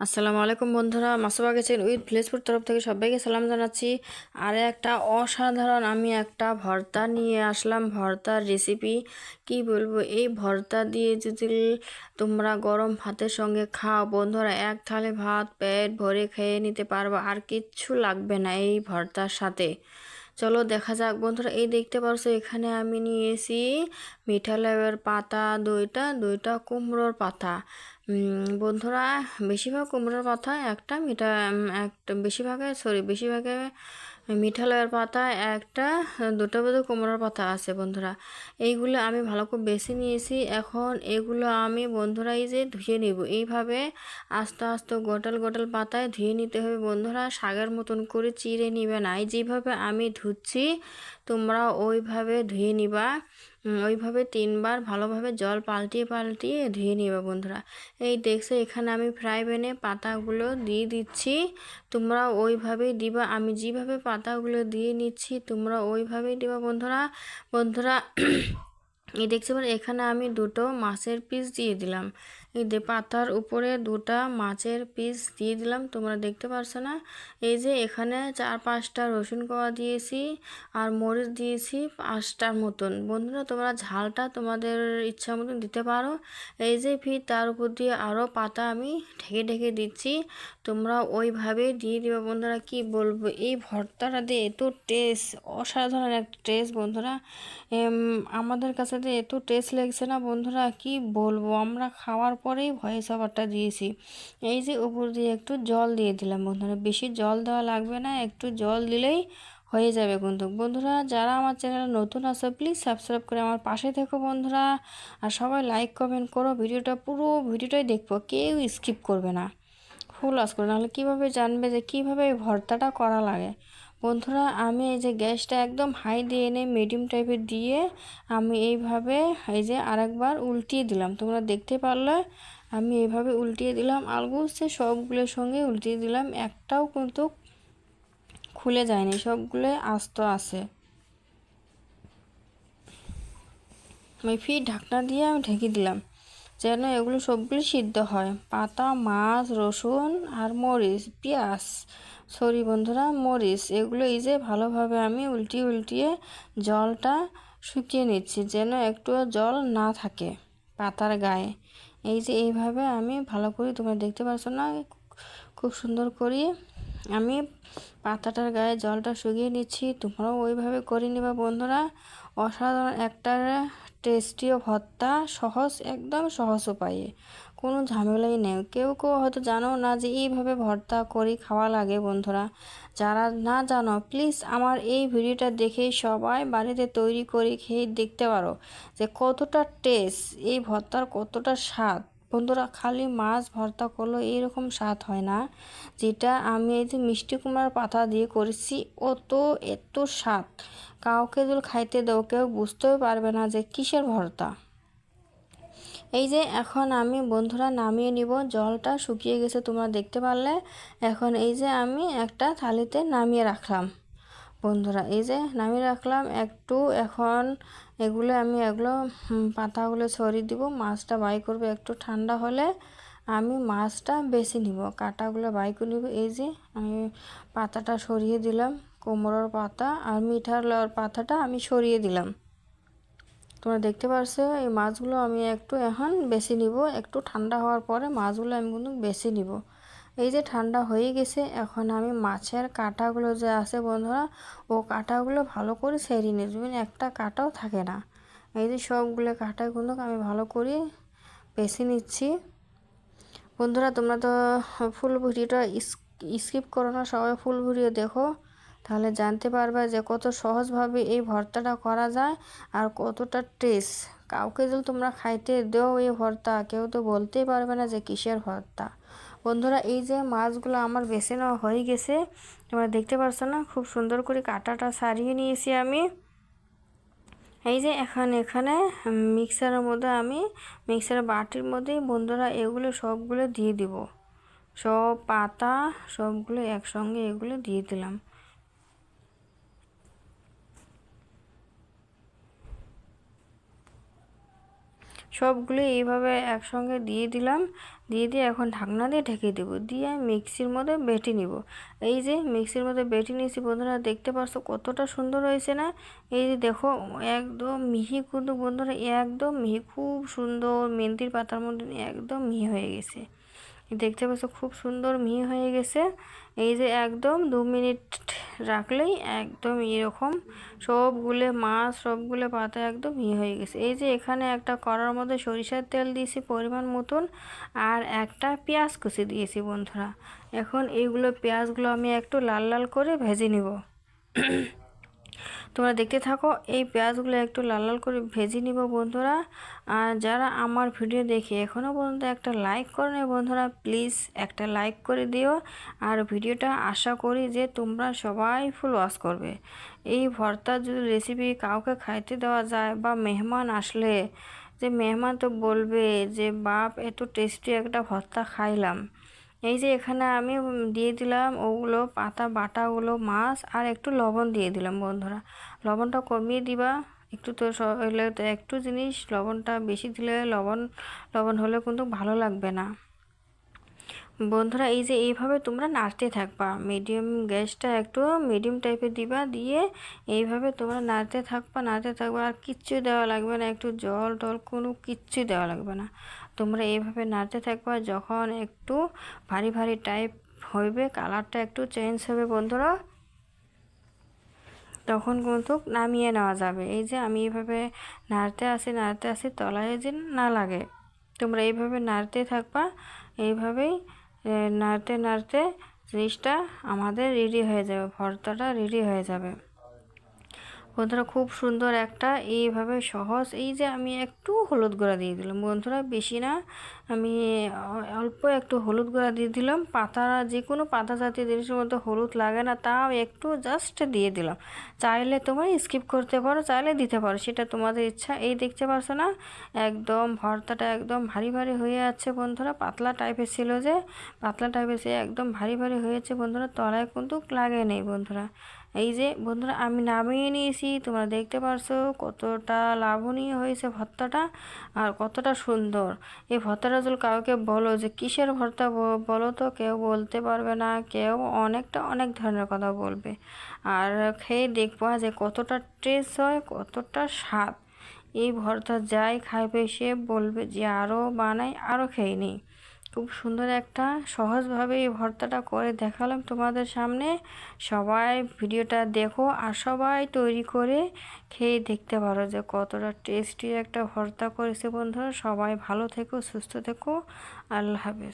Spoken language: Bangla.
আসসালামু আলাইকুম বন্ধুরা, মাসুবা কিচেন উইথ ভিলেজপুর তরফ থেকে সবাইকে সালাম জানাচ্ছি। আর একটা অসাধারণ আমি একটা ভর্তা নিয়ে আসলাম। ভর্তার রেসিপি কি বলবো, এই ভর্তা দিয়ে যদি তোমরা গরম ভাতের সঙ্গে খাও বন্ধুরা, এক থালে ভাত পেট ভরে খেয়ে নিতে পারবো, আর কিচ্ছু লাগবে না এই ভর্তার সাথে। চলো দেখা যাক বন্ধুরা। এই দেখতে পারছো এখানে আমি নিয়েছি মিঠা লেবুর পাতা দুইটা কুমড়োর পাতা। বন্ধুরা, বেশিরভাগ কুমড়োর পাতা একটা একটা বেশিরভাগে মিঠা লেবুর পাতা একটা, দুটো বোধ কুমড়োর পাতা আছে বন্ধুরা। এইগুলো আমি ভালো করে বেছে নিয়েছি। এখন এগুলো আমি বন্ধুরা এই যে ধুয়ে নিব এইভাবে আস্তে আস্তে গোটাল গোটাল পাতায় ধুয়ে নিতে হবে বন্ধুরা। শাকের মতন করে চিড়ে নিবে না, এই যেভাবে আমি ধুচ্ছি তোমরা ওইভাবে ধুয়ে নিবা। ওইভাবে 3বার ভালোভাবে জল পাল্টিয়ে পাল্টিয়ে ধুয়ে নিবা বন্ধুরা। এই দেখছো এখানে আমি ফ্রাই প্যানে পাতাগুলো দিয়ে দিচ্ছি, তোমরা ওইভাবেই দিবা। আমি যেভাবে পাতাগুলো দিয়ে নিচ্ছি তোমরা ওইভাবেই দিবা বন্ধুরা। বন্ধুরা এই দেখছি এখানে আমি দুটো মাছের পিস দিয়ে দিলাম। এই পাতার উপরে দুটা মাছের পিস দিয়ে দিলাম, তোমরা দেখতে পারছো না? এই যে এখানে 4-5টা রসুন কোয়া দিয়েছি, আর মরিচ দিয়েছি 5টার মতন বন্ধুরা। তোমরা ঝালটা তোমাদের ইচ্ছা মতন দিতে পারো। এই যে ফির তার উপর দিয়ে আরও পাতা আমি ঢেকে ঢেকে দিচ্ছি, তোমরা ওইভাবে দিয়ে দিবা বন্ধুরা। কি বলবো, এই ভর্তাটা দিয়ে এত টেস্ট, অসাধারণ একটা টেস্ট বন্ধুরা। আমাদের কাছে তো এত টেস্ট লাগছে না বন্ধুরা, কি বলবো। আমরা খাওয়ার পরেই ভয়েস ওভারটা দিয়েছি। এই যে উপর দিয়ে একটু জল দিয়ে দিলাম বন্ধুরা, বেশি জল দেওয়া লাগবে না, একটু জল দিলেই হয়ে যাবে। কিন্তু বন্ধুরা, যারা আমার চ্যানেলে নতুন আছে প্লিজ সাবস্ক্রাইব করে আমার পাশে থেকো বন্ধুরা। আর সবাই লাইক কমেন্ট করো, ভিডিওটা পুরো ভিডিওটাই দেখবো, কেউ স্কিপ করবে না, ফুল ওয়াচ করো, নাহলে কীভাবে জানবে যে কীভাবে এই ভর্তাটা করা লাগে। বন্ধুরা, আমি এই যে গ্যাসটা একদম হাই দিয়ে এনে মিডিয়াম টাইপের দিয়ে আমি এইভাবে এই যে আরেকবার উল্টিয়ে দিলাম, তোমরা দেখতে পারলে আমি এইভাবে উল্টিয়ে দিলাম। আলগুছে সবগুলোর সঙ্গে উল্টিয়ে দিলাম, একটাও কিন্তু খুলে যায়নি, সবগুলো আস্ত আছে। আমি ফির ঢাকনা দিয়ে আমি ঢেকে দিলাম যেন এগুলো সবগুলো সিদ্ধ হয়। পাতা, মাছ, রসুন আর মরিচ, পেঁয়াজ, বন্ধুরা মরিচ, এগুলো এই যে ভালোভাবে আমি উল্টিয়ে উল্টিয়ে জলটা শুকিয়ে নিচ্ছি যেন একটুও জল না থাকে পাতার গায়ে। এই যে এইভাবে আমি ভালো করে, তোমরা দেখতে পাচ্ছ না, খুব সুন্দর করে আমি পাতাটার গায়ে জলটা শুকিয়ে নিচ্ছি, তোমরাও ওইভাবে করে নিবা বন্ধুরা। অসাধারণ একটা টেস্টিও ভর্তা, সহজ, একদম সহজ উপায়ে, কোনো ঝামেলাই নেই। কেউ কেউ হয়তো জানো না যে এইভাবে ভর্তা করে খাওয়া লাগে বন্ধুরা। যারা না জানো প্লিজ আমার এই ভিডিওটা দেখে সবাই বাড়িতে তৈরি করে খেয়ে দেখতে পারো যে কতটা টেস্ট, এই ভর্তার কতটা স্বাদ বন্ধুরা। খালি মাছ ভর্তা করলো এইরকম স্বাদ হয় না, যেটা আমি এই যে মিষ্টি কুমড়ার পাতা দিয়ে করেছি এত স্বাদ। কাউকে যদি খাইতে দাও কেউ বুঝতেও পারবে না যে কিসের ভর্তা। এই যে এখন আমি বন্ধুরা নামিয়ে নিব, জলটা শুকিয়ে গেছে তোমরা দেখতে পারলে। এখন এই যে আমি একটা থালিতে নামিয়ে রাখলাম বন্ধুরা, এই যে নামিয়ে রাখলাম একটু। এখন এগুলো পাতাগুলো ছড়িয়ে দিব, মাছটা বাই করবো। একটু ঠান্ডা হলে আমি মাছটা বেছে নিব, কাঁটাগুলো বাই করে নিব। এই যে আমি পাতাটা সরিয়ে দিলাম, কুমড়োর পাতা আর মিঠার লওয়ার পাতাটা আমি সরিয়ে দিলাম। তোমরা দেখতে পারছো এই মাছগুলো আমি একটু এখন বেছে নিব, একটু ঠান্ডা হওয়ার পরে মাছগুলো আমি কিন্তু বেছে নিব। এই যে ঠান্ডা হয়ে গেছে, এখন আমি মাছের কাঁটাগুলো যে আছে বন্ধুরা, ও কাঁটাগুলো ভালো করে ছেড়িয়ে নেবেন, একটা কাঁটাও থাকে না। এই যে সবগুলো কাঁটা কিন্তু আমি ভালো করে বেছে নিচ্ছি বন্ধুরা। তোমরা তো ফুল ভিডিওটা স্কিপ করো না, সবাই ফুল ভিডিও দেখো, তাহলে জানতে পারবে যে কত সহজভাবে এই ভর্তাটা করা যায় আর কতটা টেস্ট। কাউকে যদি তোমরা খাইতে দেও এই ভর্তা, কেউ তো বলতেই পারবে না যে কিসের ভর্তা বন্ধুরা। এই যে মাছগুলো আমার বেছে নেওয়া হয়ে গেছে, তোমরা দেখতে পারছো না, খুব সুন্দর করে কাঁটাটা ছাড়িয়ে নিয়েছি আমি। এই যে এখানে মিক্সারের বাটির মধ্যেই বন্ধুরা এগুলো সবগুলো দিয়ে দিব, সব পাতা সবগুলো একসঙ্গে এগুলো দিয়ে দিলাম। সবগুলো এইভাবে একসঙ্গে দিয়ে দিলাম, দিয়ে দিয়ে এখন ঢাকনা দিয়ে ঢেকে দেবো, দিয়ে মিক্সির মধ্যে বেটে নিব। এই যে মিক্সির মধ্যে বেটে নিয়েছি বন্ধুরা, দেখতে পাচ্ছ কতটা সুন্দর হয়েছে না? এই যে দেখো একদম মিহি, কিন্তু বন্ধুরা একদম মিহি, খুব সুন্দর, মেহেন্দির পাতার মধ্যে একদম মিহি হয়ে গেছে। দেখতে পাচ্ছ খুব সুন্দর মিহি হয়ে গেছে। এই যে একদম 2 মিনিট রাখলেই একদম এরকম সবগুলো মাছ, সবগুলো পাতা একদম মিহি হয়ে গেছে। এই যে এখানে একটা কড়ার মধ্যে সরিষার তেল দিয়েছি পরিমাণ মতন, আর একটা পেঁয়াজ কুচি দিয়েছি বন্ধুরা। এখন এইগুলো পেঁয়াজগুলো আমি একটু লাল লাল করে ভেজে নিব। তোমরা দেখতে থাকো, এই পেঁয়াজগুলো একটু লাল লাল করে ভেজে নিব বন্ধুরা। আর যারা আমার ভিডিও দেখে এখনও পর্যন্ত একটা লাইক করে না বন্ধুরা, প্লিজ একটা লাইক করে দিও। আর ভিডিওটা আশা করি যে তোমরা সবাই ফুল ওয়াচ করবে। এই ভর্তার যদি রেসিপি কাউকে খাইতে দেওয়া যায়, বা মেহমান আসলে, যে মেহমান তো বলবে যে বাপ এত টেস্টি একটা ভর্তা খাইলাম। এই যে এখানে আমি দিয়ে দিলাম ওগুলো পাতা বাটাগুলো, মাছ, আর একটু লবণ দিয়ে দিলাম বন্ধুরা। লবণটা কমিয়ে দিবা একটু, তো হলে তো একটু জিনিস লবণটা বেশি দিলে লবণ লবণ হলে কিন্তু ভালো লাগবে না বন্ধুরা। এই যে এইভাবে তোমরা নাড়তে থাকবা, মিডিয়াম গ্যাসটা একটু মিডিয়াম টাইপের দিবা, দিয়ে এইভাবে তোমরা নাড়তে থাকবা, নাড়তে থাকবা। আর কিচ্ছু দেওয়া লাগবে না, একটু জল টল কোনো কিচ্ছু দেওয়া লাগবে না। তোমরা এইভাবে নাড়তে থাকবা, যখন একটু ভারী ভারী টাইপ হইবে, কালারটা একটু চেঞ্জ হবে বন্ধুরা, তখন কিন্তু নামিয়ে নেওয়া যাবে। এই যে আমি এইভাবে নাড়তে আসি তলায় যে না লাগে, তোমরা এইভাবে নাড়তে থাকবা। এইভাবেই নাড়তে নাড়তে জিনিসটা আমাদের রেডি হয়ে যাবে, ভর্তাটা রেডি হয়ে যাবে বন্ধুরা। খুব সুন্দর একটা এইভাবে সহজ। এই যে আমি একটু হলুদ গুঁড়া দিয়ে দিলাম বন্ধুরা, বেশি না, আমি অল্প একটু হলুদ গুঁড়া দিয়ে দিলাম। পাতা, যে কোনো পাতা জাতীয় জিনিসের মধ্যে হলুদ লাগে না, তাও একটু জাস্ট দিয়ে দিলাম। চাইলে তোমরা স্কিপ করতে পারো, চাইলে দিতে পারো, সেটা তোমাদের ইচ্ছা। এই দেখতে পারছো না, একদম ভর্তাটা একদম ভারী ভারী হয়ে যাচ্ছে বন্ধুরা। পাতলা টাইপের ছিল, যে পাতলা টাইপের সে একদম ভারী ভারী হয়েছে বন্ধুরা, তলায় কিন্তু লাগে নেই বন্ধুরা। এই যে বন্ধুরা আমি নামিয়ে নিয়েছি, তোমরা দেখতে পারছো কতটা লাবণীয় হয়েছে ভর্তাটা, আর কতটা সুন্দর। এই ভর্তাটা যদি কাউকে বলো যে কিসের ভর্তা বলো, তো কেউ বলতে পারবে না, কেউ অনেক ধরনের কথা বলবে। আর খেয়ে দেখবা যে কতটা টেস্ট হয়, কতটা স্বাদ। এই ভর্তা যাই খাইবে সে বলবে যে আরও বানাই, আরও খেয়ে নিই। খুব সুন্দর একটা সহজভাবে এই ভর্তাটা করে দেখালাম তোমাদের সামনে। সবাই ভিডিওটা দেখো, আর সবাই তৈরি করে খেয়ে দেখতে পারো যে কতটা টেস্টি একটা ভর্তা করেছে বন্ধুরা। সবাই ভালো থেকো, সুস্থ থেকো, আল্লাহ হাফেজ।